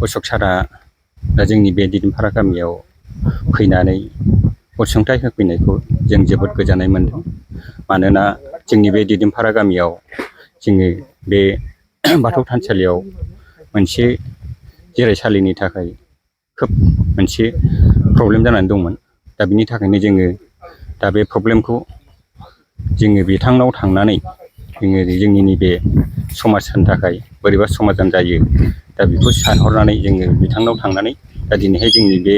अशक सारा दा जोंनि बे दिदोमपारा गामियाव फैनानै अनसुंथाइ होफैनायखौ जों जोबोद गोजोननाय मोन्दों। मानोना जोंनि बे दिदोमपारा गामियाव जोङो बे बाथौ थानसालियाव मोनसे जिरायसालिनि थाखाय खोब मोनसे प्रब्लेम जानानै दंमोन। दा बिनि थाखायनो जोङो दा बे प्रब्लेमखौ जोङो बिथांनाव थांनानै जोङो जोंनि नैबे समाजनि थाखाय बोरैबा समाधान जायो दा बेखौ सानहरनानै जोङो बिथांनाव थांनानै दा दिनैहाय जोंनि बे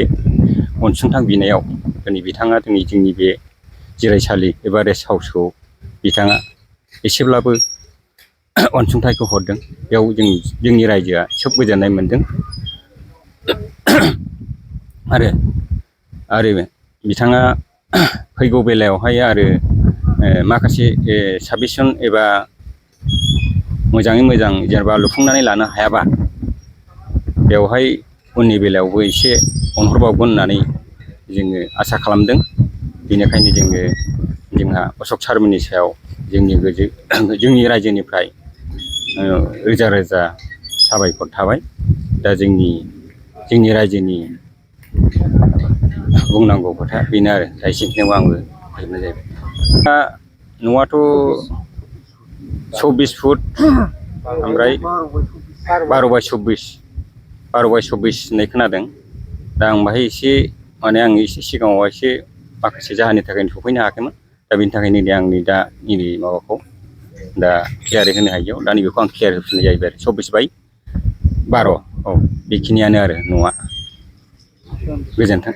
अनसुंथाइ बिनायाव दिनै बिथाङा जोंनि बे जिरायसालि एबा रेस्ट हाउसखौ बिथाङा एसेब्लाबो अनसुंथाइखौ हरदों। बेयाव जोंनि रायजोआ खोब गोजोननाय मोन्दों। आरो बिथाङा फैगौ बेलायावहाय आरो माखासे साबमिसन एबा मोजाङै मोजां जेनेबा लुफुंनानै लानो हायाबा बेवहाय उननि बेलायावबो एसे अनहरबावगोन होननानै जोङो आसा खालामदों। बेनिखायनो जोंहा अशक सारमोननि सायाव जोंनि रायजोनिफ्राय रोजा रोजा साबायखर थाबाय। दा जोंनि रायजोनि बुंनांगौ खोथा बेनो आरो दा एसेखिनियाव आंबो फोजोबनाय जाबाय। दा न'आथ' 24 फुट ओमफ्राय 12 बाय 24 होननाय खोनादों। दा आं बाहाय एसे आं एसे सिगाङाव एसे माखासे जाहोननि थाखायनो सफैनो हायाखैमोन। दा बेनि थाखायनो आंनि दा नैबे माबाखौ दा क्लियारै होनो हायियाव दा नैबेखौ आं क्लियार होफिननाय जाहैबाय आरो 24 बाय 12 औ बेखिनियानो आरो न'आ। गोजोन्थों।